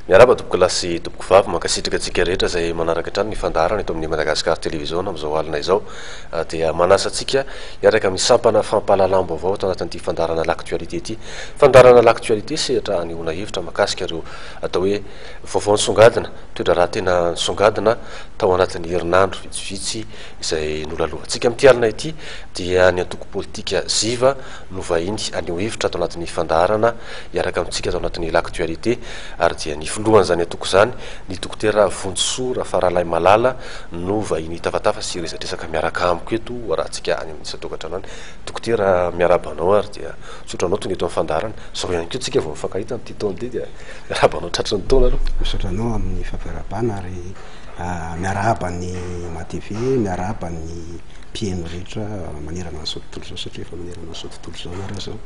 miaraba tompoko lasy tompoko vavy mankasitraka atsika rehetra zay manaraka hatrany ny fandarana eto amin'ny Madagasikara télévision amin'izao alina izao dia manasa atsika hiaraka misampana fampahalalam-baovao atao anatin'ity fandarana l'actualité ity. Fandarana l'actualité sehatra anehoana hevitra mahakasika ireo atao hoe vaovao nisongadina, toetra raha tena nisongadina tao anatin'ny herinandro vitsivitsy izay nolalovantsika amin'ity alina ity dia ny antoko politika ziva no vahiny aneho hevitra atao anatin'ny fandarana hiaraka amintsika atao anatin'ny l'actualité ary dia ny filohan'izany atoko zany ny dokotera Vontsora Faralay Malala no vahiny tafatafa sy resadresaka miaraka amiko eto raha tsika any amin'ny tokantrano any. Dokotera miarabanao ary dia sotranao tonga eto amin'ny fandarana zao ihany koa tsika vao mifankahita amin'ity taona ity dia miarabanao tratry ny taona aloha. Misotranao amin'ny fampiarabana ary miaraba ny MATV, miaraba ny mpieno rehetra manerana an'izao tontolo zao satria efa manerana an'izao tontolo zao nareo zao.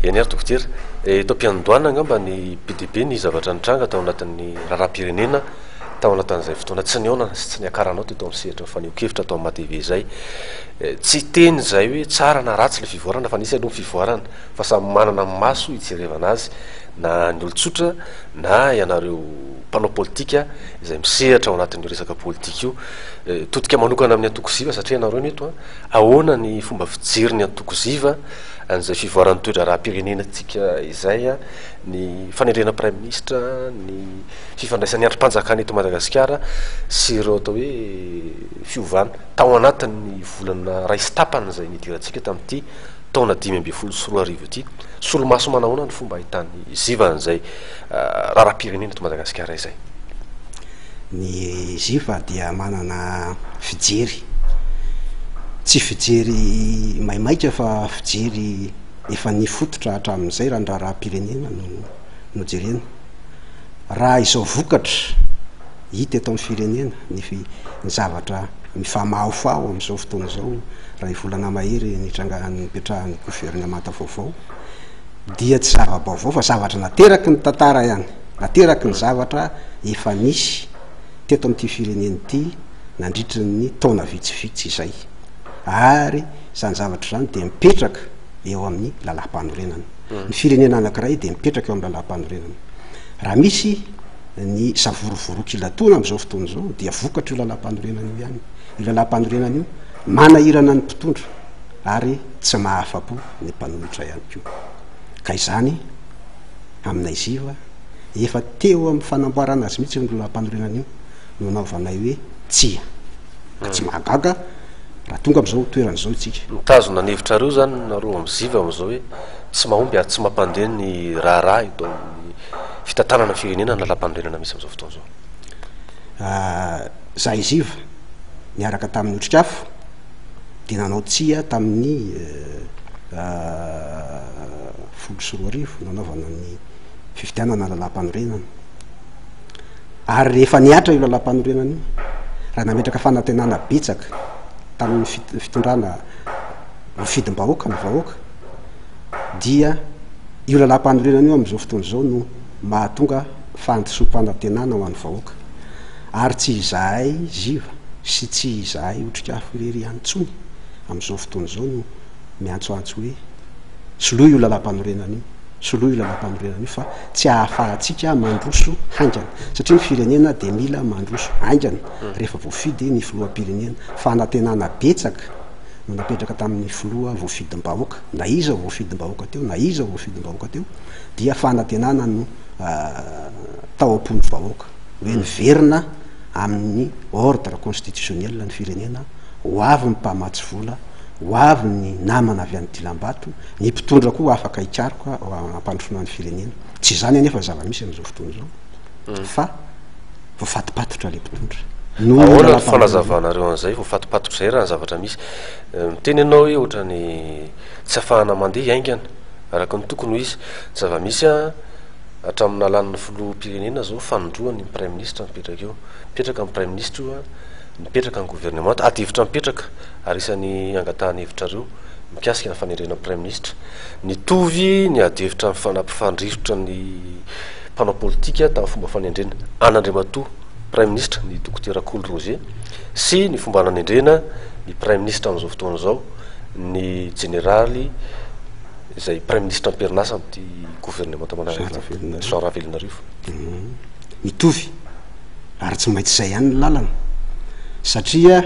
Eny ary dokotera, eto am-piandohana angamba ny PDB ny zavatra nitranga tao anatin'ny raharaham-pirenena tao anatin'izay fotoana tsy niaonana sy tsy niakaranao teto amin'ny sehatra faneho-kevitra tao amin'ny MATV zay. Tsy teny zay hoe tsara na ratsy le fivoarana fa nisy aloha ny fivoarana fa samy manana maso hijerevana azy na ny olon-tsotra na ianareo mpanao politika izay misehatra ao anatin'ny resaka politika io. Totika manokana amin'ny antoko ziva satria ianareo neto ahoana ny fomba fijery ny antoko ziva an'izay fivoaran'ny toetra raha-pirenena tsika izay ny fanendrena prime ministre, ny fifandraisan'ny androm-panjakana eto Madagasikara sy ireo atao hoe fiovana tao anatin'ny volana ray sy tapany izay nidirantsika tamin'ity taona 2024 ity. Solomaso manahoana ny fomba ahitany ziva an'izay raha-pirenena eto Madagasikara izay? Ny ziva dia manana fijery, tsy fijery maimaika fa fijery efa nifototra hatramin'izay raha ny raha-pirenena no jerena. Raha izao vokatra hita eto amin'ny firenena ny zavatra mifamahofao amin'izao fotoana izao raha ivolana mahery nipetrahan'ny gouvernemanta vaovao dia tsy zava-baovao fa zavatra nateraky ny tantara ihany, nateraky ny zavatra efa nisy teto amin'ity firenena ity nandritry ny taona vitsivitsy izay ary zany zavatra zany dia mipetraka eo amin'ny lalam-panorenana. Ny firenena anankiray dia mipetraka eo amin'ny lalam-panorenana. Raha misy ny savorovoroky ilatona amin'izao fotoana izao dia vokatra io lalam-panorenana io ihany. Io lalam-panorenana io manahirana ny mpitondra ary tsy mahafa-po ny mpanolotra ihany koa. Ka izany aminay ziva efa teo amin'ny fanamboarana azy mihitsy ny lalam-panorenana io no naovanay hoe tsia ka tsy mahagaga raha tonga amin'izao toerana izao itsika. Mitazona ny hevitrareo zany nareo amin'ny ziva amin'izao hoe tsy mahomby ary tsy mampandeha ny raharaha eto amin'ny fitantanana firenena ny lalam-panorenana misy amin'izao fotoana izao. Zahay ziva niaraka tamin'ny otrikafo dia nanao tsia tamin'ny 14 nanaovana ny fifidianana lalam-panorenana ary rehefa niatra io lalam-panorenana io raha nametraka fanantenana betsaka tamin'ny fitondrana fidim-bahoaka ny vahoaka dia io lalam-panorenana io amin'izao fotoana izao no mahatonga fandisom-panantenana ho an'ny vahoaka ary tsy izahay ziva sy tsy izahay otrikafo irery antsony amin'izao fotoana izao no miantsoantso hoe soloa io lalam-panorenana io, soloa io lalam-panorenana io fa tsy ahafahantsika mandroso haingana satria ny firenena dia mila mandroso haingana rehefa voafidy ny filoham-pirenena. Fanantenana betsaka no napetraka tamin'ny filoha voafidim-bahoaka, na iza voafidim-bahoaka teo, na iza voafidim-bahoaka teo dia fanantenana no tao am-pony vahoaka hoe niverina amin'ny ordre constitutionnel ny firenena ho avy ny mpamatsy vola, ho avy ny namana avy an'ny dilam-bato, ny mpitondra koa afaka hikaroka ampandrosona ny firenena. Tsy izany anefa zava-misy amin'izao fotoana izao fa voafatipatotra le mpitondra. Ahoana ny fanazavanareo an'izay voafatipatotra izay raha ny zavatra misy? Miteny ianao hoe ohatrany tsy ahafahana mandeha haingana araka ny tokony ho izy. Zava-misy hatramin'ny alan'ny filoham-pirenena zao fanondroany ny prime ministre mipetraka eo, mipetraka amin'ny prime ministre io mipetraka ny gouvernement ady hevitra mipetraka ary isan'ny angatahany hevitrareo mikasika ny fanendrena prime ministre. Nitovy ny ady hevitra mifanapifandrivotra ny mpanao politika tamin'ny fomba fanendrena an'Andriamatoa prime ministre ny dokotera Coly Roger sy ny fomba nanendrena ny prime ministre amin'izao fotoana izao ny generaly izay prime ministre amperinasa amin'ity gouvernement manara Jean Ravelinarivo. mitovy ary tsy maintsy zay ihany ny lalana satria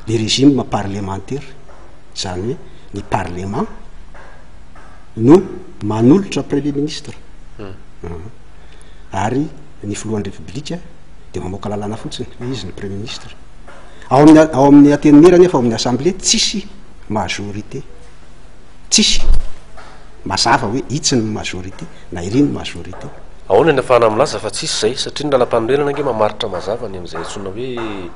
le régime parlementaire zany hoe ny parlement no manolotra premier ministre ary ny filohan'ny république de mamoaka lalana fotsiny hoe izy ny premier ministre ao amin'ny atenimera nefa ao amin'ny assemblée tsisy majorité tsisy mazava hoe itsy ny majorité na iry ny majorité ahoana ny afahana milaza fa tsisy zay satria ny lalam-panorenana nge mamaritra mazava ny am'izay tsona hoe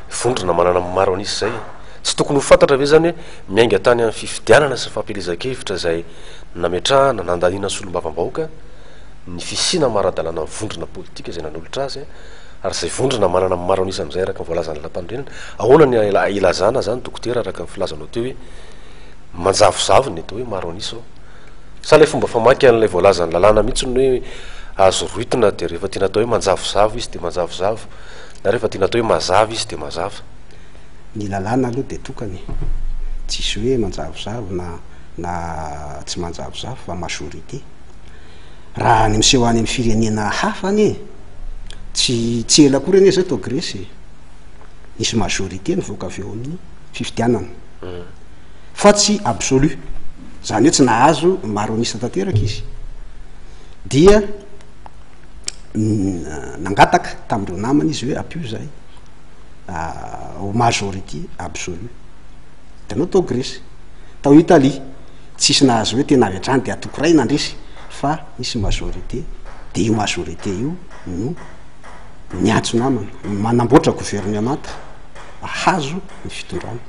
vondrona manana maro anisy zay tsy tokony ho fantatra ve zany hoe miainga tany amin'ny fifidianana sy fampelezan-kevitra zay nametrahana nandaniana solombavam-bahoaka ny fisina maradalana ny vondrona politika zay nanolotra azy ary zay vondrona manana maro anisy am'izay araka ny voalazany lalam-panorenana ahoana ny ilazana zany dokotera araka ny filazanao teo hoe manjavozavo ny atao hoe maro anisy ao sa lay fomba famaky an'lay voalazany lalàna mihitsy ny hoe azo roitina de rehefa tiana atao hoe manjavozavo izy de manjavozavo na rehefa tiana atao hoe mazava izy de mazava ny lalàna aloha de tokany tsisy hoe manjavozavo na tsy manjavozavo fa majorité raha ny miseho any amin'ny firenena hafa any tsy ela koa reny zay tao Grèce nisy majorité nyvoaka avy eo amin'ny fifidianana fa tsy absolu zany hoe tsy nahazo maro anisa tanteraka izy dia nangataka tamindreo namana izy hoe apio zay au majorité absolue tanao tao Grèce tao Italie tsisy nahazo hoe tena avy hatrany de atokoray nandresy fa misy majorité de io majorité io no niatso namana manamboatra gouvernement ahazo ny fitondrana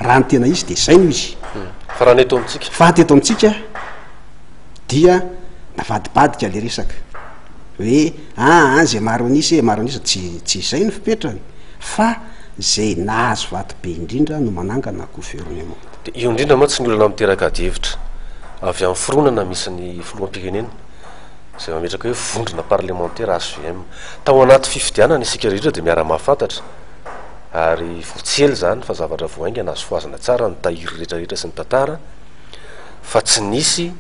raha ny tena izy de zay no izy fa raha neto amitsika fa teto amitsika dia navadibadika le resaka hoe zay maro anisy tsy zay no fipetrany fa zay nahazo vaty be indrindra no manangana gouvernement de io indrindra moa tsy ny olana miteraka adihevitra avy amin'ny fironana misy ny filoham-pirenena zay mametraka hoe vondrona parlementaire ASVM tao anaty fifidianana isika rehetra de miara mahafantatra ary fotsiely zany fa zavatra voainga nazo foazana tsara ny tahiry rehetrarehetra sy ny tantara fa tsy nisy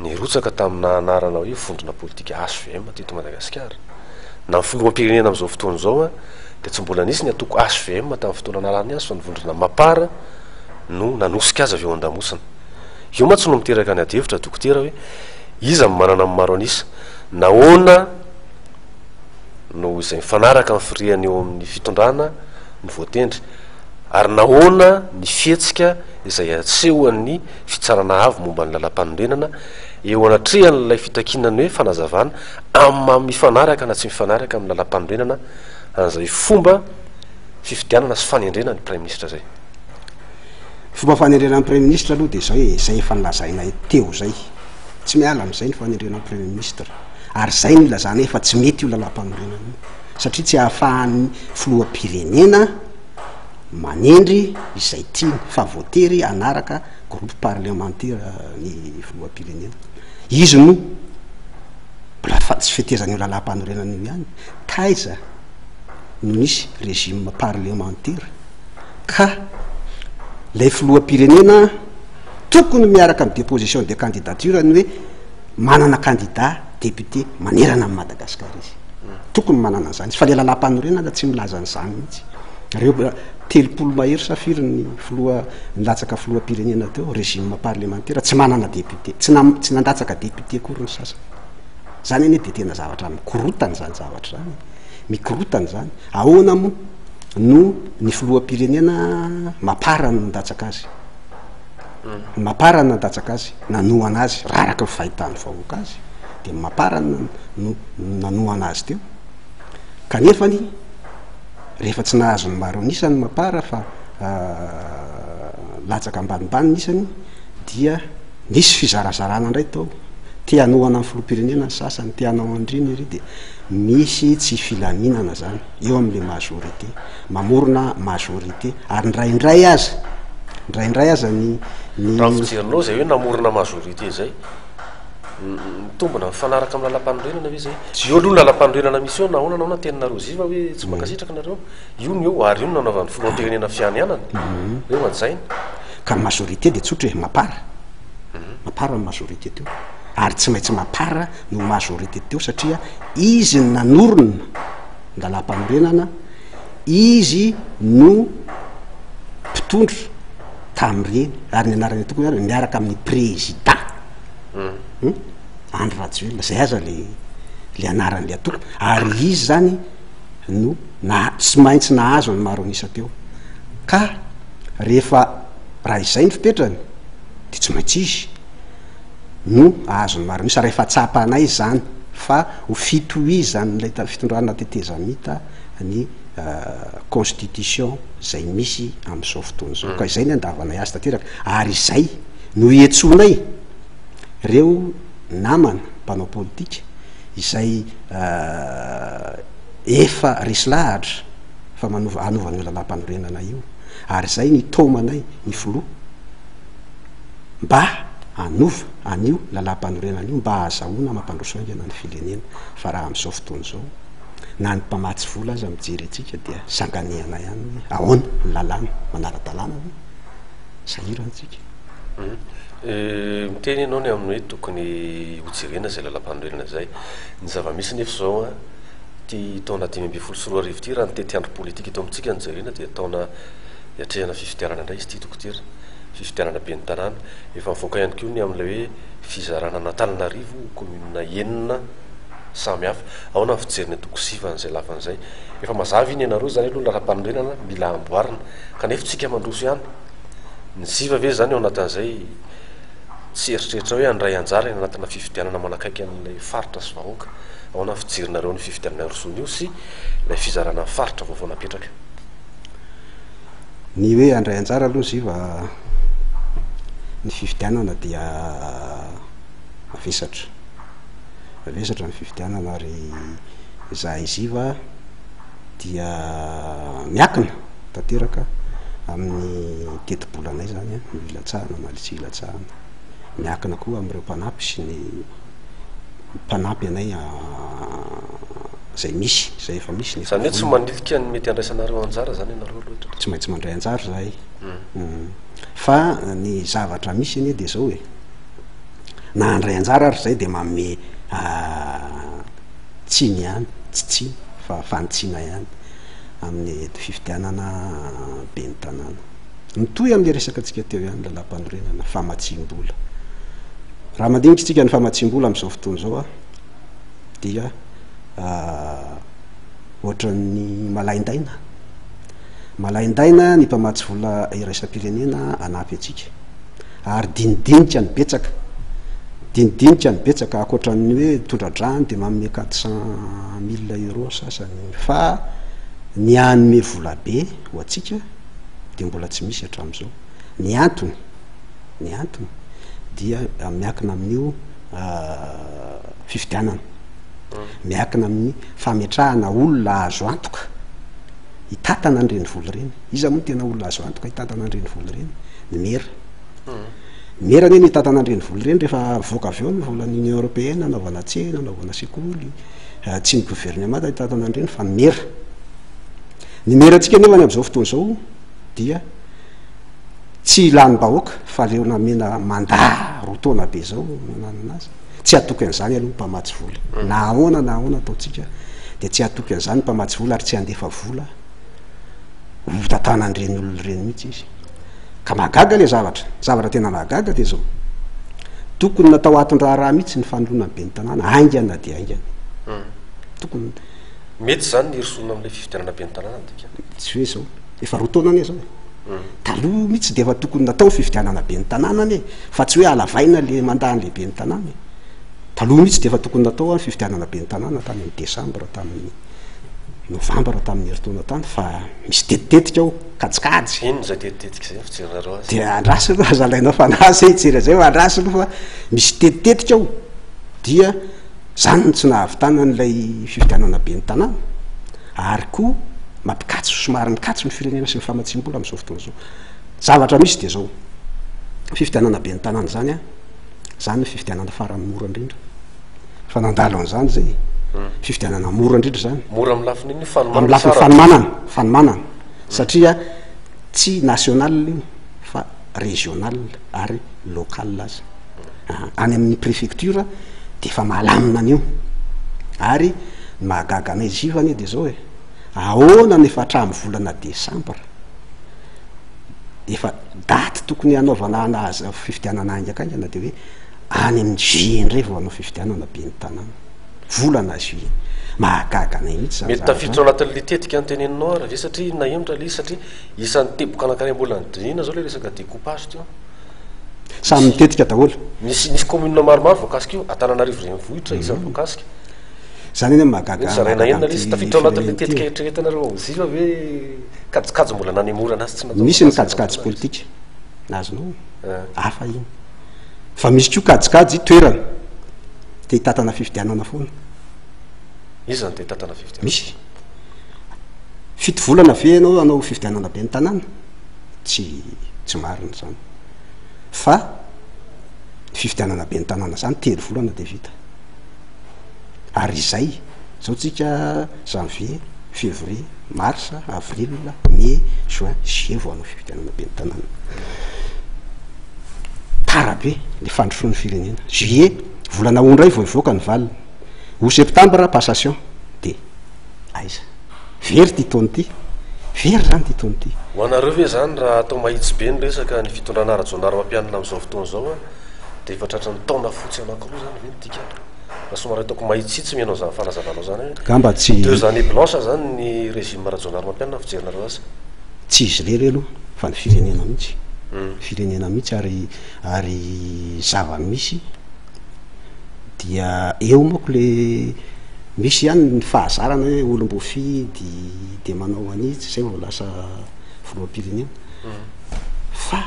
ny rotsaka tamina anarana hoe vondrona politika ASVM teto Madagasikara na ny filoham-pirenena am'izao fotoana zao de tsy mbola nisy ny atoko ASVM tamin'ny fotoana analany azy fa ny vondrona mapara no nanosika azy avy eo an-damosina io ma tsy no miteraka ny adihevitra dokotera hoe iza manana amin'ny maro anisa nahoana no izay mifanaraka amin'ny firiany eo amin'ny fitondrana ny voatendry ary nahoana ny fietsika izay atsehoan'ny fitsarana avy momba ny lalam-panorenana eo anatrehan'ilay fitakinany hoe fanazavana amin'ny mifanaraka na tsy mifanaraka amin'ny lalam-panorenana an'izay fomba fifidianana sy fanendrena ny premier ministre zay fomba fanendrenan'ny premier ministre aloha de zao hoe zay efa nilazaina teo zay tsy miala am'izay ny fanendrenan'ny premier ministre ary zay ny lazana efa tsy mety io lalam-panorenana satria tsy ahafahan'ny filoham-pirenena manendry izay tiany fa voatery anaraka groupe parlementaire ny filoham-pirenena izy no mbola tsy fetezan'io lalam-panorenana io ihany taiza no misy régime parlementaire ka lay filoham-pirenena tokony miaraka amin'ny déposition de candidature ny hoe manana candidat député manerana amin'ny Madagasikara izy tokony manana an'izany izy fa le lalam-panorenana tsy milaza an'izany mihitsy reo telopolo mahery safiry ny filoha nilatsaka filoham-pirenena teo régime parlementaire tsy manana député tsy nandatsaka député akory ny sasany zany anie de tena zavatra mikorotana zany zavatra zany mikorotana zany ahoana moa no ny filoham-pirenena maparana nandatsaka azy maparana nandatsaka azy nanoana azy raha araka ny fahitany vahoaka azy de maparana no nanoana azy teo kanefany rehefa tsy nahazo ny maro anisany mapara fa latsaka ambanimbany nisany dia nisy fizarazarana indray tao tianoana amin'ny filoham-pirenena ny sasany tianao andriny iry de misy tsy filaminana zany eo amin'le majorité mamorona majorité ary ndraindray aza ny raha fijerinao zay hoe namorona majorité zay mitombona mifanaraka amin'ny lalam-panorenana hoe zay io aloha lalam-panorenana misy eo nahoana anao na teninareo ziva hoe tsy mankasitraka nareo io ny eo ary io no nanaovan'ny filoham-pirenena fianianany eo an'izay ka ny majorité de tsotra hoe mapara ny majorité teo ary tsy maintsy mapara no majorité teo satria izy nanorona lalam-panorenana, izy no mpitondro tam'ireny ary ny anarany tokony any miaraka amin'ny président Andry Rajoelina, zay aza le anaran'le atoko, ary izy zany no tsy maintsy nahazo ny maro anisa teo ka rehefa raha izay ny fipetrany de tsy maintsy izy no ahazo ny maro anisa rehefa tsapanay zany fa ho fitohizany lay fitondrana tetezamita ny constitution zay misy am'izao fotoana zao ka izay ny andavanay azy tanteraka ary izay no ietsonay reo namana mpanao politika izay efa resy lahatra fa anovany lalam-panorenana io ary zay ny tomanay ny filoha mba anova anio lalam-panorenana io mba ahazahoana mampandrosoaingana ny firenena fa raha am'izao fotoana zao na ny mpamatsy vola azy mijery atsika dia sanganiana ihany hoe ahoana ny lalàna manara-dalàna sahiratsika miteny ianao ny amin'ny hoe tokony hojerena zay lalam-panorenana zay ny zava-misy nefa zao a ty taona 2024 ty raha nytety andro politika ito amitsika nyjerena dia taona iatrehana fifidiarana indray izy ty dokotera fifidiarana be ny tanàna efa mivoaka ihany koa ny amin'ilay hoe fizarana Antananarivo commune enina samy hafa aona fijeriny atoko sivan'zay lafan'izay efa mazava iny ianareo zany aloha lalam-panorenana mila amboarina kanefa tsika mandroso ihany ny siva ve zany ao anatin'izay tsy eritreritra hoe andray anjara eny anatina fifidianana manakaiky amin'ilay faritra sy vahoaka aona fijerinareo ny fifidianana rosoan'io sy lay fizarana faritra vaovao napetraka ny hoe andray anjara aloha ziva ny fifidianana dia mavesatra ny fifidianana ary zahay ziva dia miakina tanteraka amin'ny teti-bolanay zany no ilatsahana na tsy ilatsahana miakina koa am'ireo mpanampy sy ny mpanampy anay zay misy zay efa misy ny zany hoe tsy manilika ny mety andraisanareo anjara zany ianareo loatra tsy maintsy mandray anjara zahay fa ny zavatra misy anie de zao hoe na andray anjara ary zay de manome tsiny ihany tsy tsiny fa fanitsina ihany amin'ny fifidianana be ny tanàna mitohy am'le resaka atsika teo ihany lalam-panorenana famatsim-bola raha mandinitra tsika ny famatsim-bola am'izao fotoana zao a dia ohatran'ny malaindaina ny mpamatsy vola iraisam-pirenena anampy atsika ary dinidinika ny betsaka akoatran'ny hoe tondradrany de manome 400,000 euro sasany fa ny anome vola be ho atsika de mbola tsy misy hatram'izao ny antony dia miakina amin'io fifidianana miakina amin'ny fametrahana olona azo antoka hitatana an'ireny vola reny iza moa tena olona azo antoka hitatana an'ireny vola reny ny mera anie ny hitatana an'ireny vola reny rehefa voaka avy eo ny volan'ny Union Européenne anaovana tsena anaovana sekoly tsy ny gouvernement hitatana an'ireny fa ny mera atsika nefa ny am'izao fotoana zao dia tsy ilanym-bahoaka fa leo namena manda rotaona be zao nananazy tsy atoky an'izany aloha mpamatsy vola na ahoana ataotsika de tsy atoky an'izany mpamatsy vola ary tsy andefa vola hotatana an'ireny olona reny mihitsy izy ka mahagaga le zavatra tena mahagaga de zao tokony natao aton-draha raha mihitsy ny fanoloana be ny tanàna aingana de aingana tokony mety zany ny irosoana am'le fifidianana be ny tanàna tika tsy hoe zao efa rotaona anie zao taloha mihitsy de efa tokony natao fifidianana be ny tanàna anie fa tsy hoe alavaina le mandany le be ny tanàna taloha mihitsy de efa tokony natao fifidianana be ny tanàna tany amin'ny desambra tamin'ny novambra tamin'ny heritaona tany fa misy tetitetika ao kajikajy ino zay tetitetika zay fijerinareo azy de andrasy aloha azalaina fanazy hijery zay ho andrasy aloha fa misy tetitetika ao dia zany tsy nahavitana n'ilay fifidianana be ny tanàna ary koa mampikatso somary mikatso ny firenena sy ny famatsim-bola am'izao fotoana zao zavatra misy de zao fifidianana be ny tanàna zany a zany ny fifidianana farany mora indrindra fa nandalo an'izany zay fifidianana mora indrindra zany mora amin'ny lafiny iny amin'ny lafiny fanomanana satria tsy national io fa régional ary local azy any amin'ny préfecture de efa mahalamina an'io ary mahagaga anay zivany de zao ahoana ny efa hatramy volana desambra efa daty tokony anaovana anazy fifidianana aingaikaingana de hoe any amin'ny juillet ndray vao anao fifidianana be ny tanàna volana juillet mahagaga anay mihitsy mety tafiditra anatin'le tetika anyteneninao ara ve satria nahemotra le izy satria isan'ny teboka anakare mbola nydrina zao le resaka découpage teo samy mitetika daholo misy commune maromaro voakasika io Antananarivo renivohitra isan'ny voakasika zany eny mahagaga zaraina enina le izy tafiditra anatin'le tetika eritreretanareo ziva hoe kajikajy mbola nanemorana azy tsy natao misy ny kajikajy politika nazonao hafa iny fa misy ko kajikajy toerana te hitatana fifidianana foana izy zany te hitatana fifidianana misy fito volana ve anao anao fifidianana be ny tanàna tsy marina zany fa fifidianana be ny tanàna zany telo volana de vita ary izay zao tsika janvier février mars avril mai juin juillet vao anao fifidianana be ny tanàna tarabe le fandrosoan'ny firenena juillet volana ondray vao ivoaka ny valina ho septembre passation de aiza very ty taony ty very zany ty taony ty ho anareo ve zany raha atao mahitsy be ny resaka ny fitondrana ara-jonary mampianana am'izao fotoana zao de efa tratra ny taona fotsy anankiroa zany ve nytika raha somary ataoko mahitsitsy mianao zany fanazananao zany gamba tsy 2 années blanche zany ny régime ara-jonary mampianana fijerinareo azy tsy izy rery aloha fa ny firenena mihitsy firenena mihitsy ary zava-misy dia eo moako le misy ihany ny fahazarana hoe olom-bofidy de manao anitsy zay vao lasa filoam-pirenena fa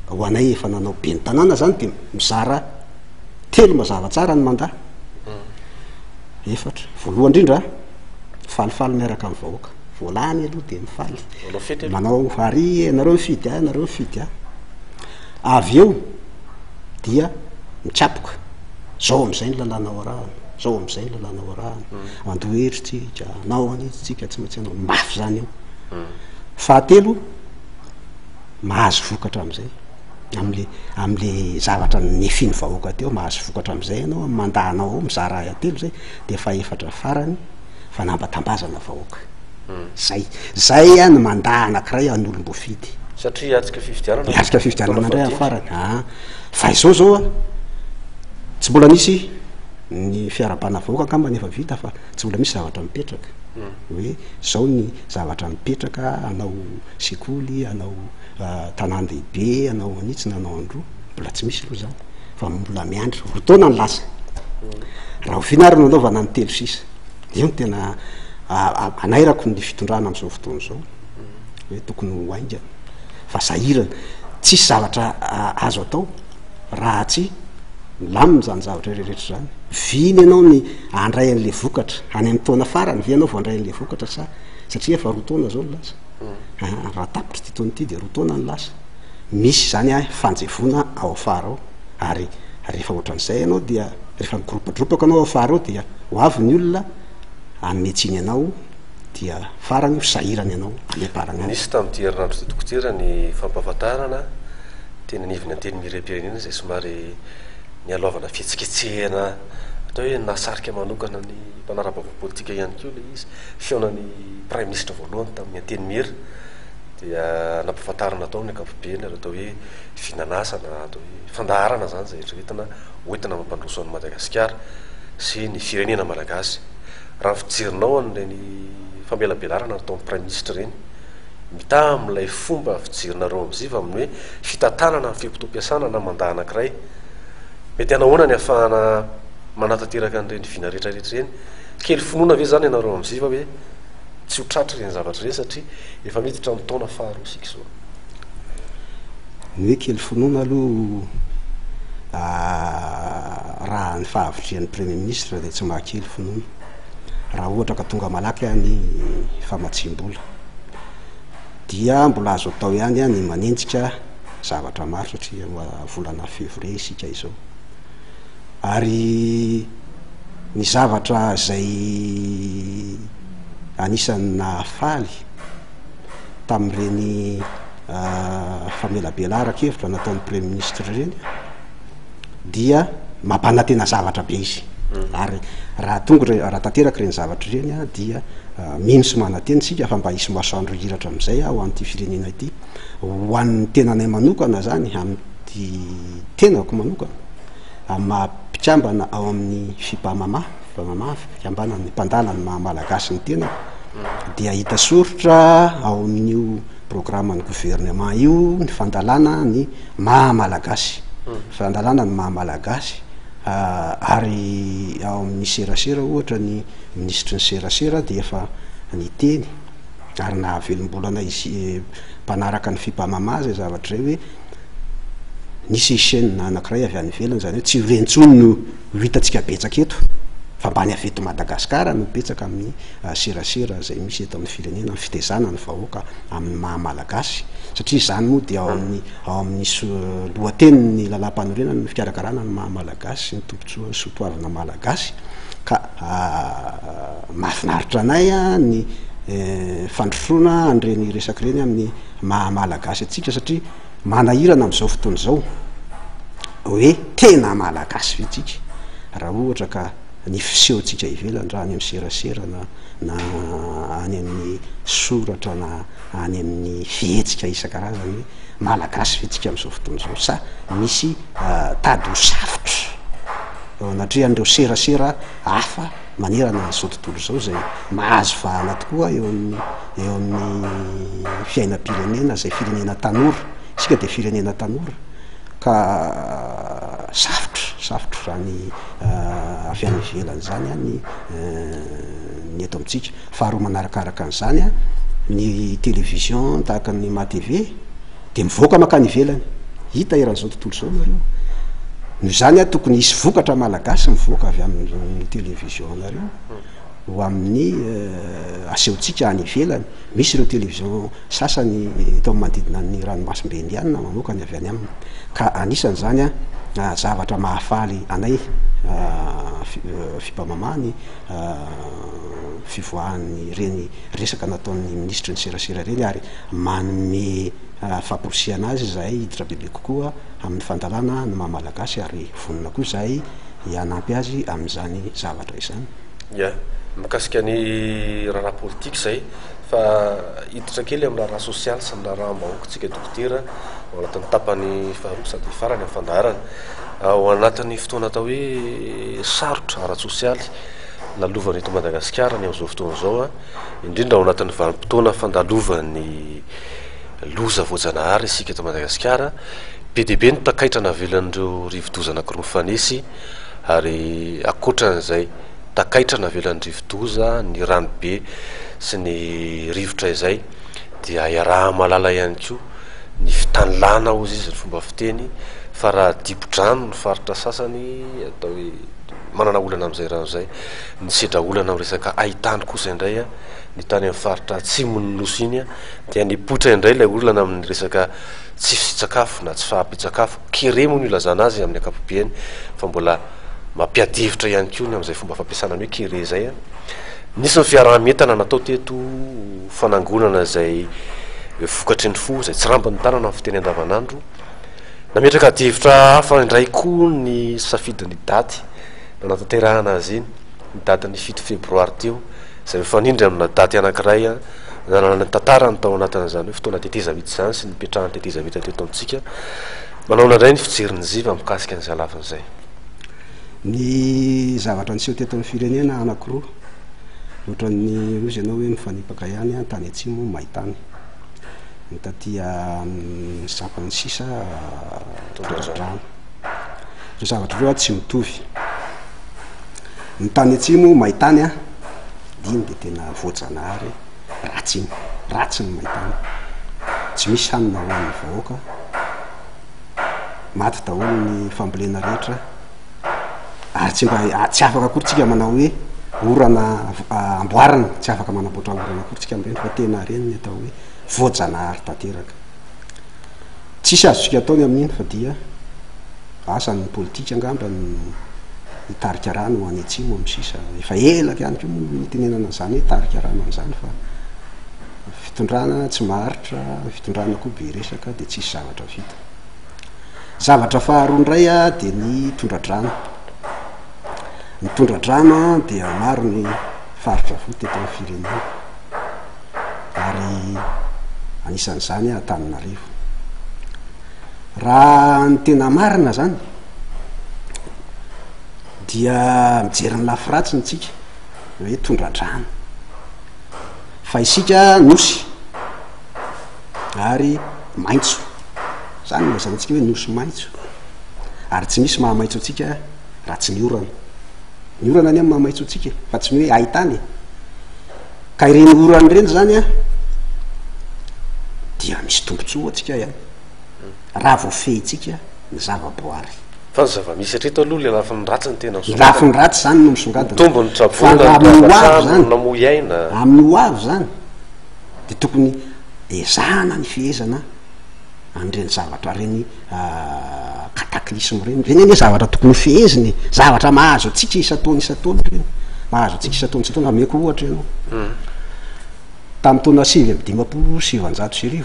ho anay efa nanao be ny tanàna zany de mizara telo mazava tsara ny mandat efatra voalohany indrindra falifaly miaraka amin'ny vahoaka voalany aloha de mifaly manao vary anareo mifidy anareo mifidy avy eo dia mitsapoka zao am'izay ny lalànao arahana zao am'izay ny lalànao arahana andoheritsika nao anitsitsika tsy maintsy anao mafy zany io fahatelo mahazo vokatra am'izay am'le zavatra nefiny vahoaka teo mahazo vokatra am'izay anao mandahanao ao mizara atelo zay de fa efatra farany fa nambatambazana vahoaka zay any mandaha anakiray an'olom-bofidy satria atsika fifidianana atsika fifidianana ndray afarany fa izao zao tsy mbola misy ny fiarabana vahoaka kamba nefa vita fa tsy mbola misy zavatra mipetraka hoe zao ny zavatra mipetraka anao sekoly anao tanàn-dehibe anao anitsy nanao andro mbola tsy misy loha zany fa mbola miandry rotaona ny lasa raha ho finarina anaovana ny telo sisa io ny tena anairako ny fitondrana am'izao fotoana zao hoe tokony ho aingana fa sahirana tsisy zavatra azo atao raha tsy milaminy zany zavatra reherehetra zany viny ianao ny andray an'le vokatra any amin'ny taona farany vi anao vo andray an'le vokatra satria efa rotaona zao ny lasa raha tapitra ty taony ty de rotaona ny lasa misy zany fanjevona ao afara ao ary rehefa ohatran'izay ianao dia rehefa migropadropaka anao ao afara ao dia ho avy ny olona ametsiny anao dia farany io sahirany ianao amiaparana nisy tamin'ity herinandro ty dokotera ny fampahafantarana tena niviny anteny mirem-pirenena zay somary nialovana fihetsiketsehana atao hoe nasarika manokana ny mpanarabava politika ihany keo le izy feonany prime ministre voalohany tamin'ny anteny mira dia nampahafantarana atao ny ankapobeny ary atao hoe finanasana atao hoe fandaharana zany zay eritreretina hoentina mampandroso an'ny Madagasikara sy ny firenena malagasy raha fijerinao an'ireny famelabelarana nataon'ny prime ministre reny mita amin'ilay fomba fijerinareo am'ziva amin'ny hoe fitantanana ny fipotom-piasana na mandaha anankiray mety anahoana ny ahafahana manatateraka an'ireny vina rehetrarehetra reny kely finoana ve zany ianareo am'ziva hoe tsy ho tratra reny zavatra reny satria efa miditra amin'ny taona faharoa sika zao ny hoe kely finoana aloha raha ny fahavitrean'ny premier ministre de tsy mahakely finoana raha ohatra ka tonga malaky any famatsim-bola dia mbola azo atao ihany ny manenjika zavatra maro satria volana février isika izao ary ny zavatra zay anisan'ny nahafaly tamin'ireny famelabelaraka hevitra nataon'ny premier ministre reny dia mampanantena zavatra be izy ary raha tonga raha tanteraka reny zavatra reny a dia mino sy mananteny tsika fa mba hisy masoandro hiratra am'izay ao an'ity firenena ity ho an'ny tenanay manokana zany am'ty tenako manokana mampikambana ao amin'ny fipamama fiambanany mpandanany mahamalagasy ny tenako dia hita soritra ao amin'io programman'ny gouvernement io ny fandalana ny mahamalagasy fandalana ny mahamalagasy ary ao amin'ny serasera ohatra ny ministre ny serasera dia efa ny teny ary nahavelom-bolana izy mpanaraka ny fipamama zay zavatra zay hoe nisy chaîne anankiray avy any ivelany zany hoe tsy rentsony no hitatsika betsaka eto fa mbany avy eto Madagasikara no betsaka amin'ny serasera zay misy eto amin'ny firenena ny fitezana ny vahoaka amin'ny mahamalagasy satria zany moa dia ao amin'ny lohateniny lalam-panorenana ny fikarakarana ny mahamalagasy ny tombontsoa soatoavina malagasy ka mahafinaritra anay a ny fandrosoana an'ireny resaka reny amin'ny mahamalagasy atsika satria manahirana am'izao fotoana zao hoe tena malagasy vitsika raha ohatra ka ny fisehotsika ivelany raha any amin'ny serasera na any amin'ny soratra na any amin'ny fihetsika isan-karazany hoe malagasy vitsika am'izao fotoana zao sa misy tady ho safotra natria an'ireo serasera hafa manerana zao tontolo zao zay mahazo vahana tokoa eo amin'ny fiainam-pirenena zay firenena tanora isika de firenena tanora ka safotra raha ny avy any ivelany zany a ny eto amitsika faharoa manarakaraka an'izany a ny télévision tahaka ny matv de mivoaka makany ivelany hita eran'izao tontolo zao nareo no zany a tokony hisy vokatra malagasy mivoaka avy amin'ny télévision nareo ho amin'ny asehotsika any ivelany misy ireo télévision sasany tao manodidina ny ranomasimbe indiana mamokany avy any aminy ka anisany zany a zavatra mahafaly anay fipamamany fivoahan'ny reny resaka nataon'ny ministre ny serasera reny ary manome famporosiana azy zahay hiditra bebe kokoa amin'ny fandalana ny mahamalagasy ary vonona koa zahay hianampy azy amin'izany zavatra izany ia mikasika ny raharaha politika zay fa hiditra kely amin'ny raharaha sosialy sy ny raharaha-mbahoakantsika dokotera ao anatin'ny tapany faharoa sady farany amin'ny fandaharana ao anatin'ny fotoana atao hoe sarotra ara-sosialy lalovany eto Madagasikara ny am'izao fotoana zao a indrindra ao anatin'ny vanim-potoana fandalovany loza voajanahary isika eto Madagasikara be dia be ny takaitra navelan'ireo rivo-doza anankiroa mifanesy ary akoatran'izay takaitra navelan'ny rivo-doza ny ranobe sy ny rivotra izay dia iaraha malala ihany koa ny fitanilana ozy izy ny fomba fiteny fa raha dibo-drano ny faritra sasany atao hoe manana olana amin'izay rano zay ny sedra olana amin'ny resaka ahitany kosa indray a ny tany amin'ny faritra atsimony nosy iny a dia nipoitra indray ilay olana amin'ny resaka tsy fitsakafo na tsy fahampitsakafo kere moa ny ilazana azy amin'ny akapobeany fa mbola mampiadevitra ihany koa ny amin'izay fomba fampiasana ny hoe kere zay a nisy ny fiaraha-mientana natao teto fanangonana zay vokatry ny fo zay tsy rambiny tanana amin'ny fiteny andavanandro nametraka devitra hafa indray koa ny safidiny daty nanatanterahana azy iny ny daty ny 7 febroary teo zay mifanindry amina daty anankiray a nanana ny tantara ny tao anatin'izany hoe fotoana teteza mihitsy zany sy nipetrahany teteza mihitsy teto amitsika manao indray ny fijeriny ziva mikasika an'izay alavin'izay ny zavatra niseho teto amin'ny firenena anankiroa ohatra ny ozy ianao hoe mifanipaka ihany a tany atsimo mahitany ny tatia sapany sisa tondradrano reo zavatra reo a tsy mitovy ny tany atsimo mahitany a diny de tena voajanahary ratsy ny mahitany tsy misy hanina hoan'ny vahoaka maty daholo ny fambolena rehetra ary tsy afaka akorytsika manao hoe orana amboarana tsy afaka manamboatra orana akorytsika am'reny fa tena reny ny atao hoe voajanahary tanteraka tsisy azotsika ataony amin'iny fa dia asan'ny politika angamba ny tarika rano any atsimo amin'ny sisa efa elaka ihany ko nitenenana zany hoe tarika rano an'izany fa fitondrana tsy maharitra fitondrana koa be resaka de tsisy zavatra vita zavatra faharoa ndray a de ny tondradrano. Ny tondradrano dia maro ny faritra vo teto amin'ny firenena ary anisan'izany Antananarivo. Raha ny tena marina zany dia mijery ny lafiratsiny tsika hoe tondradrano, fa isika nosy ary maitso zany mazana antsika hoe nosy maitso, ary tsy misy mahamaitso atsika raha tsy ny orana. Ny orana any amin'ny mahamaitso atsika fa tsy ny hoe ahitany. Ka ireny orany reny zany a dia misy tombontsoa atsika ihany raha vo fehitsika ny zavaboary. Fa ny zava-misy atreto aloha le lafiny ratsy ny tena lafiny ratsy zany no misongadina. Tombony fa amin'ny hoavy zany, namoyaina amin'ny hoavy zany de tokony ezahana ny fihezana an'ireny zavatra reny cataclysme reny eny zavatra tokony fiheziny, zavatra mahazo atsika isataony reny, mahazo atsika isataony ameko ohatra ianao tamin'ny taona 1957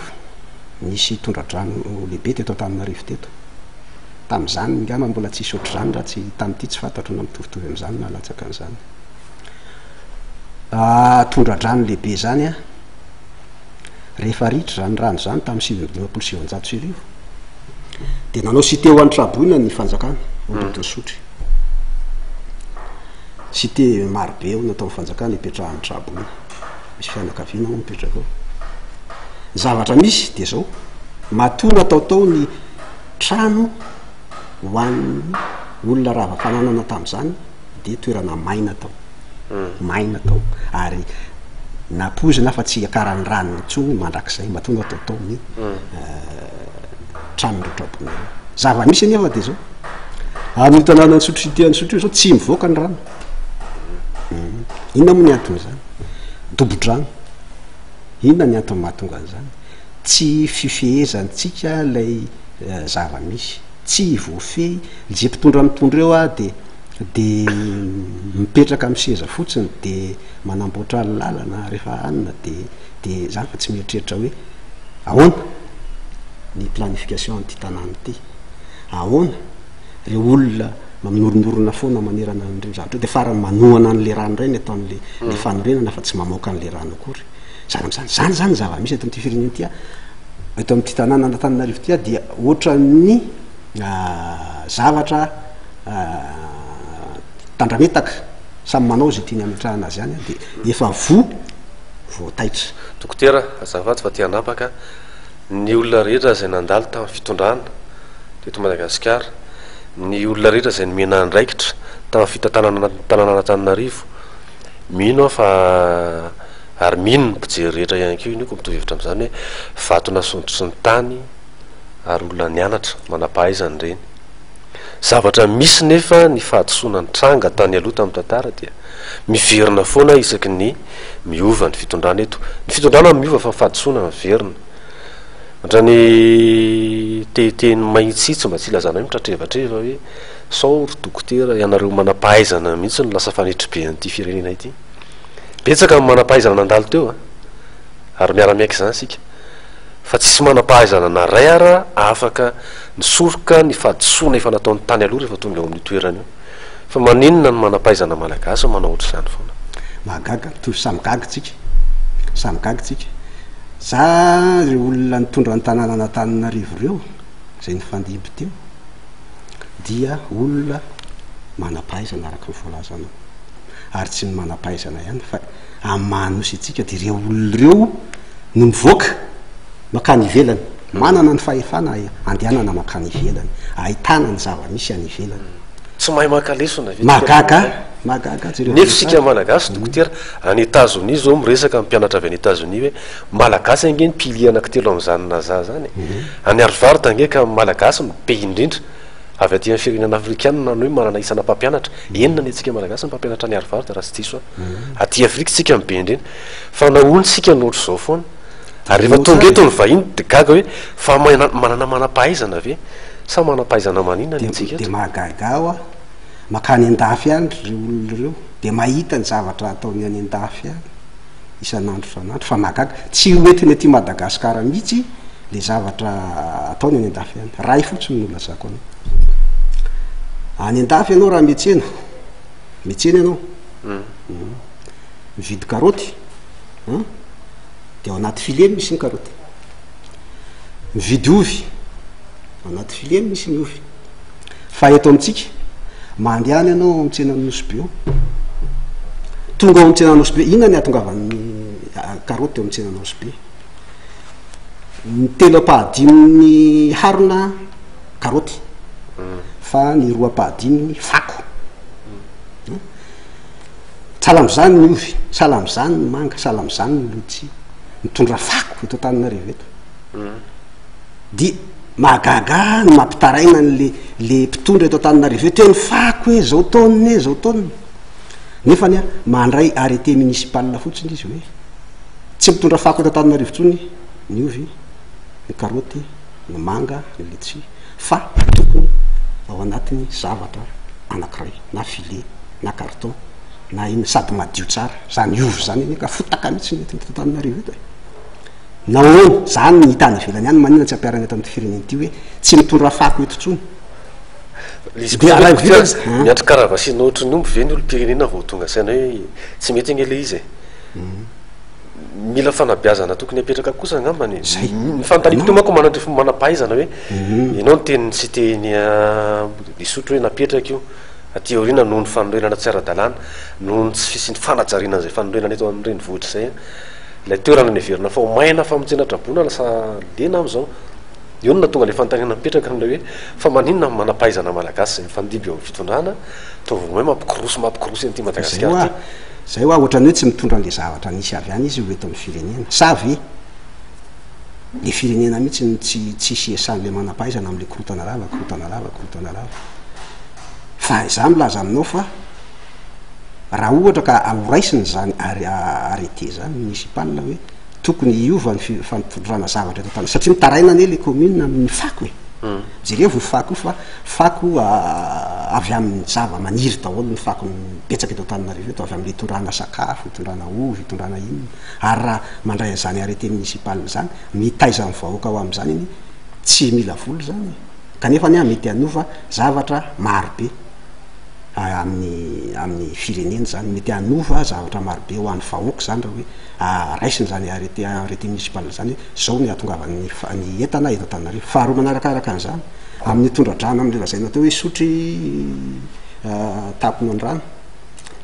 nisy tondradrano lehibe teto Antananarivo teto. Tamin'izany ngamba mbola tsisy ohatr'izany raha tsy tamin'ity tsy fantatro na mitovitovy amin'izany na latsaka an'izany. Tondradrano lehibe zany a rehefa ritra zany rano zany tamin'ny 1957 de nanao cité ho an'ny Traboina ny fanjakana Audouin Sotry. Cité marobe eo natao fanjakana ipetrahan'ny Traboina, misy fianakaviana ao mipetraka ao. Ny zavatra misy de zao matoa nataotao ny trano ho an'ny olona rava fananana tamin'izany de toerana maina tao, maina tao ary napozina fa tsy akaran'ny rano intsony mandrakizay matoa nataotao ny tranon'ireo Traboina. Zava-misy anefa de zao amin'ny tanàna Sotry Cité any Sotry zao tsy mivoaka ny rano. Inona moa ny antony zany? Dobo-drano. Inona ny antony mahatonga an'izany? Tsy fifehezantsika lay zava-misy, tsy voafehy izay mpitondra mitondra eo a de mipetraka amin'ny seza fotsiny de manamboatra ny lalana rehefa anina de zany fa tsy mieritreritra hoe ahoana ny planification an'ity tanàna ity, ahoana re olona maminoronorona foana manerana an'ireny zavatra de farany manohana an'le rano reny ataon'le fanorenana fa tsy mamoaka an'le rano akory. Zany zava-misy eto amin'ity firenena ity eto amin'ity tanàna Antananarivo ity dia ohatran'ny zavatra tandrametaka samy manao zay tiany ametrahana azy ihany de efa voataitra. Dokotera azafady fa tianapaka ny olona rehetra zay nandalo tamin'ny fitondrana teto Madagasikara, ny olona rehetra zay nomena andraikitra tamin'ny fitantanana Antananarivo, mino fa ary mino ny mpijery rehetra ihany keo iny ko mitovy hevitra amin'izany hoe vato nasondro sy ny tany ary olona nianatra manampahaizany reny. Zavatra misy nefa ny fahadisoana ny tranga tany aloha tamin'ny tantara dia miverina foana isaky ny miova ny fitondrana eto. Ny fitondrana miova fa ny fahadisoana miverina. Ohatrany tehiteny mahitsitsy mba tsy ilazana hoe mitratrevatreva hoe sao ry dokotera ianareo manampahaizana mihitsy no lasa fanitry be an'ity firenena ity. Betsaka ny manampahaizana nandalo teo ary miara-miaiky zany sika, fa tsisy manampahaizana na ray ara afaka nisoroka ny fahadisoana efa nataon'ny tany aloha rehefa tonga eo amin'ny toerana io. Fa maninona ny manampahaizana malagasy manao ohatr'izany foana. Mahagaga toy samy gagitsika za re olona nitondra ny tanàna Antananarivo reo zay nifandimby teo dia olona manampahaizana araka ny voalazanao, ary tsy ny manampahaizana ihany fa amin'ny mahanosy atsika de reo olona reo no mivoaka makany ivelany, manana ny fahefana andehanana makany ivelany, ahitana ny zava-misy any ivelany. Tsy mahay makalesona magaga nefa sika malagasy dokotera any États-Unis zao miresaka mpianatra avy any États-Unis hoe malagasy angeny pilier anankitelo amin'izany na za zany. Any Harvard angeka malagasy be indrindra avy aty amin'ny firenena afrikanina hoe manana isana mpampianatra enina ny atsika malagasy ny mpampianatra any Harvard raha tsy diso aty Afrika tsika mibe indrindra fa nahoany sika nohatra zao foana ary rehefa tonga eto ny vahiny de gaga hoe fa manana manampahaizana ve sa manampahaizana manina ny atsika de mahagaga ao makany an-dafy any re olona reo de mahita ny zavatra ataony an-dafy any isan'andro fa mahagaga tsy hoentiny aty Madagasikara mihitsy le zavatra ataony any an-dafy any ray fotsiny no lazako any an-dafy ianao raha miantsena ianao mividy karoty de ao anaty fileny misy ny karoty, mividy ovy ao anaty fileny misy ny ovy. Fa eto amitsika mandehany ianao amitsena nosy-bio, tonga ao amitsena nosy-be, inona ny ahatongavan'ny karoty eo amitsena nosy-be? Ny telo apahadiminy harona karoty, fa ny roa apahadiminy fako. Sahala am'izany ny ovy, sahala am'izany ny manga, sahala am'izany ny lotsy, mitondra fako eto Antananarivo eto. Di mahagaga ny mampitaraina le mpitondra eto Antananarivo eto hoe ny fako hoe zao taoniny zao taoniny, nefa ny mandray arrêté municipal fotsiny izy hoe tsy mitondra fako eto Antananarivo tsony ny ovy, ny karoty, ny manga, ny letchi, fa tokony ao anatiny zavatra anankiray na filet na carton na iny sady madio tsara, zany ovy zany ka fotaka mihitsy eto Antananarivo eto. Nahoana zany ny hitany ivelany any manina tsy ampiarana eto amin'ny fireneny ity hoe tsy mitondra fako eto tsony. Miandry karavasina ohatry ny omby ve ny olo-pirenena vao tonga saina hoe tsy mety eny le izy mila fanabeazana tokony apetraka kosa angambany. Ny fanontaniako teo manko manam-pahaizana hoe ianao ny teniny tsy teny Lesotho hoe napetraka io aty aoriana noho ny fanorenana tsy ara-dalàna, noho ny tsy fisy fanajariana zay fanorenana eto amin'ny renivohitra zay, ilay toerana neverina fa maina fa mitsenatra-bona lasa lena am'izao. Io no tonga le fanontaniana mipetraka amin'ilay hoe fa maninona manam-pahaizana malagasy zay mifandiby eo amin'ny fitondrana ataovy hoe mampikorosy an'ity Madagasikara ty. Zay hoa ohatrany hoe tsy mitondra an'le zavatra nisy avy any izy io eto amin'ny firenena, savy le firenena mihitsy ny tsy siesan'le manam-pahaizana amin'le korotana lava. Fa za milaza aminao fa raha ohatra ka ahoraisiny zany arrêté zany municipal hoe tokony iova ny fampitondrana zavatra eto Antananarivo satria mitaraina ane le commune amin'ny fako jereo ny fako io fa fako avy amin'ny zava-maniry daholo ny fako mipetsaka eto Antananarivo eto, avy amin'le hitondrana sakafo, hitondrana ovy, hitondrana inona, ary raha mandray an'izany arrêté municipal zany mitaiza ny vahoaka ao amin'izany iny tsy mila voly zany, kanefa ny mety hanova zavatra marobe amin'ny firenena zany, mety hanova zavatra marobe ho an'ny vahoaka zany raha hoe raisiny zany arrêté municipal zany zao ny ahatongavan'ny entana eto Antananarivo. Faharoa manarakaraka an'izany amin'ny tondradrano amin'ny lazaina teo hoe sotry tapony an-drano,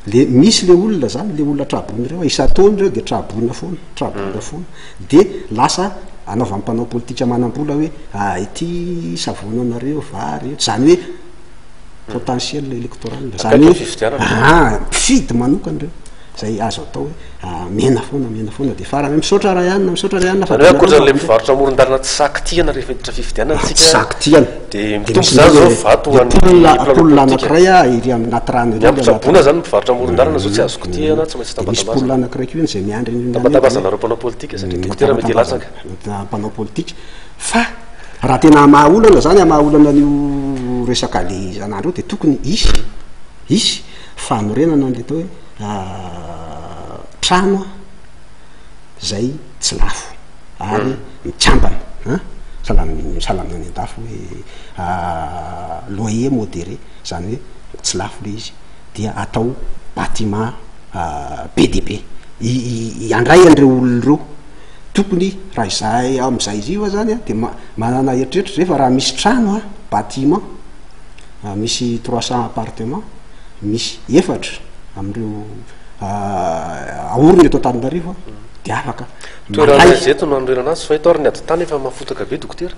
le misy le olona zany, le olona trabony reo isa-taony reo de trabona foana de lasa anaova ampanao politika manam-bola hoe ity savona anareo vary zany hoe potentiel électoral zany hoe mpifidy manokany reo zay azo atao hoe mena foana de farany misaotra ray anina fa akoatran'le mivarotra amoron-dalana tsy saky-tiana rehefa hiditra fifidianana tsy saky-tiana de mitombo zany zao vato polona anankiray iry anaty rano sabona zany mivarotra amoron-dalana zao tsy azoko tiana tsy maintsy misy polona anankiray keo zay miandry tambatabazanareo mpanao politika satria dokotera mety latsaka mpanao politika. Fa raha tena mahaolana zany amahaolana an'io resaka le zanandro io de tokony isy fanorenana an'le tao hoe trano zay tsy lafo ary mitsambana salamina any an-dafo hoe loyer modéré zany hoe tsy lafo le izy dia atao bâtiment BDB iandray an'ireo olona reo. Tokony raha izay am'izay izy io zany de manana eritreritra rehefa raha misy trano bâtiment misy 300 appartement misy efatra amin'ireo aorony eto Antananarivo de afaka toerana zeto no anorenana azy fa ito ary ny ady tany efa mafotaka be dokotera,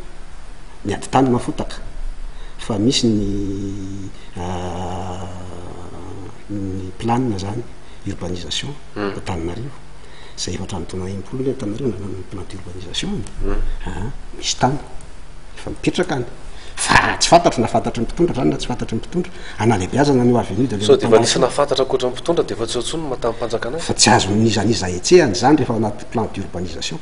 ny ady tany mafotaka fa misy ny planina zany urbanisation Antananarivo zay efatra mitona impolo le Antananarivo ny plan d'urbanisation misy tany efa mipetraka any fa tsy fantatro na fantatry ny mpitondra zany na tsy fantatry ny mpitondra analebiazana ny avenue de so de efa nisy nafantatra akoatra ny mpitondra de efa tsy otsony matampanjakana fa tsy azo nizaniza etsehany zany rehefa anaty plan d'urbanisation,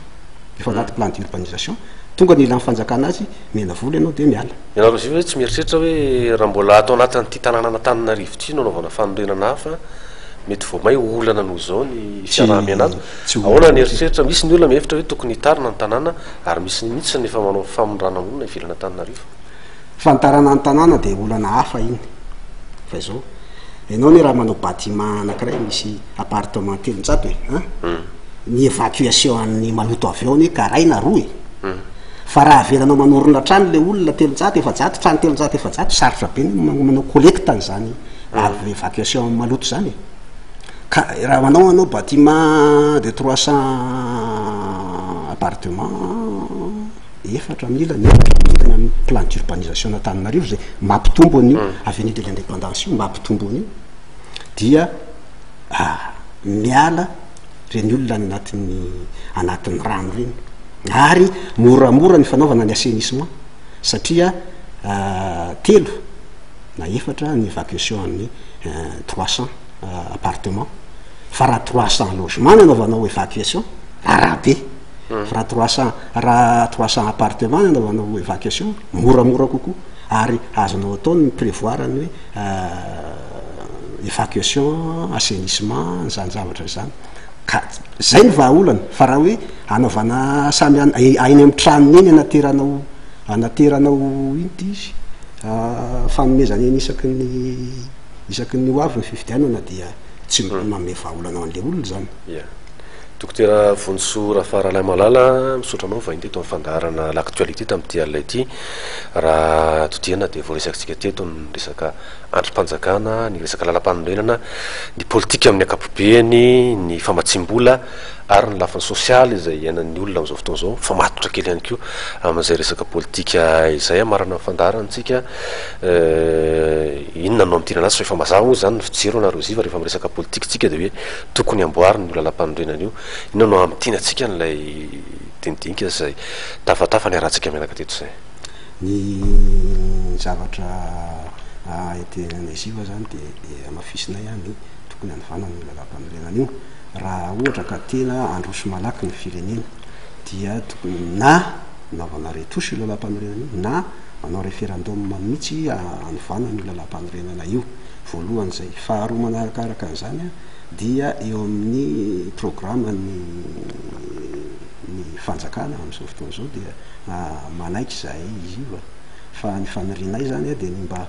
rehefa anaty plan d'urbanisation tonga ny ilan'ny fanjakana azy mena voly ianao de miala. Ianao izy hoe tsy mieritreritra hoe raha mbola atao anatin'ity tanàna Antananarivo ity no anaovana fanorenana hafa mety vo may olana noho zao ny fiarahamianato ahoana ny eritreritra misy ny olona mihevitra hoe tokony hitarina ny tanàna ary misy ny mihitsy nefa manao famondranamonina ivilana Tananarivo. Fantarana ny tanàna de olana hafa iny fa izao ianao ny raha manao bâtiment anankiray misy appartement telonjato ny évacuation an'ny maloto avy eo ny karaina roe fa raha avelanao manorina trano le olona telonjato efajato trano telonjato efajato sarotra be manao collecte an'izany avy évacuation maloto zany ka raha manao bâtiment de 300 appartement 4,000 ny plan d'urbanisation n'Antananarivo zay mampitombo an'io avenue de l'indépendance io mampitombo an'io dia miala reny olona anatin'ny rano reny ary moramora ny fanaovana ny assainissement satria telo na efatra ny évacuation ny 300 appartement fa raha 300 logement ny anaovanao évacuation raha be fa raha 300 appartement ny anaovanao évacuation moramora kokoa ary azonao atao ny prévoir ny hoe évacuation assainissement zany zavatra zany ka zay ny vahaolana fa raha hoe anaovana samy ainy amin'ny tranony iny anateranao int izy fanomezana eny isaky ny ho avy ny fifidianana dia tsy manome vahaolana an'le olona zany. Dokotera Vonso Rafaralay Malala misaotra anao va inteto amin'ny fandaharana l'actualité tamin'ity alina ity raha totiana dia voaresakantsika teto ny resaka androm-panjakana ny resaka lalam-panorenana ny politika amin'ny ankapobeny ny famatsim-bola ary ny lafiny sosialy izay iainan'ny olona amin'izao fotoana izao famatotra kely ihany koa amin'izay resaka politika izay amarana ny fandaharantsika inona no am'tiana anazy fa efa mazava moa zany ny fijero anareo ziva rehefa miresaka politika tsika dia hoe tokony amboariny io lalam-panorenana io inona no am'tiana tsika n'ilay dinidinika zay tafatafa ny arantsika mianaka teto zay ny zavatra etenanay ziva zany dia amafisinay any tokony anovanany io lalam-panorenana io raha ohatra ka tena androso malaky ny firenena dia tokony na naovana retosy io lalam-panorenana io na manao référendum mihitsy anovanany io lalam-panorenana io voalohany zay faharoa manarakaraka an'izany dia eo amin'ny programme ny fanjakana amin'izao fotoana zao dia manaiky zahay izy io fa ny fanarinay zany dia ny mba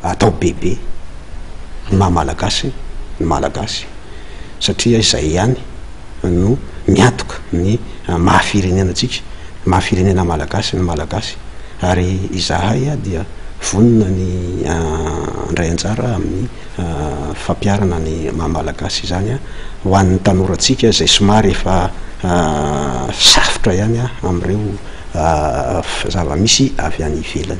atao bebe ny mahamalagasy ny malagasy satria izay ihany no miatoka ny mahafirenenantsika mahafirenena malagasy ny malagasy ary izahay dia vonina ny ndray anjara amin'ny fampiarana ny mahamalagasy zany ho an'ny tanoratsika zay somary efa safotra ihany am'ireo zava-misy avy any ivelany.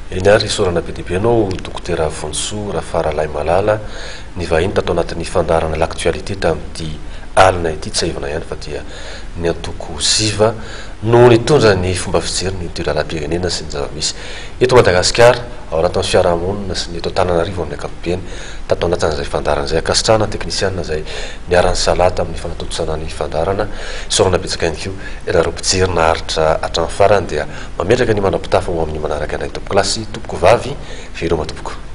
Eny ary sorana be dehibe anao dokotera Vonso Rafaralay Malala ny vahiny tato anatin'ny fandaharana l'actualité tamin'ity alina ity tsy aivana ihany fa dia ny antoko ziva no nitondra ny fomba fijery ny toeram-pirenena sy ny zava-misy eto Madagasikara ao anatin'ny fiarahamonina sy ny eto Antananarivo amin'ny ankapobeny tato anatin'izay fandaharana izay akasitrahana teknisiana zay niarany salata amin'ny fanatotosana ny fandaharana sorana betsaka ihany koa ireo mpijery naharitra hatramin'ny farany dia mametraka ny manam-pitafa ho amin'ny manaraka anay tompoko lasy tompoko vavy vereo matompoko.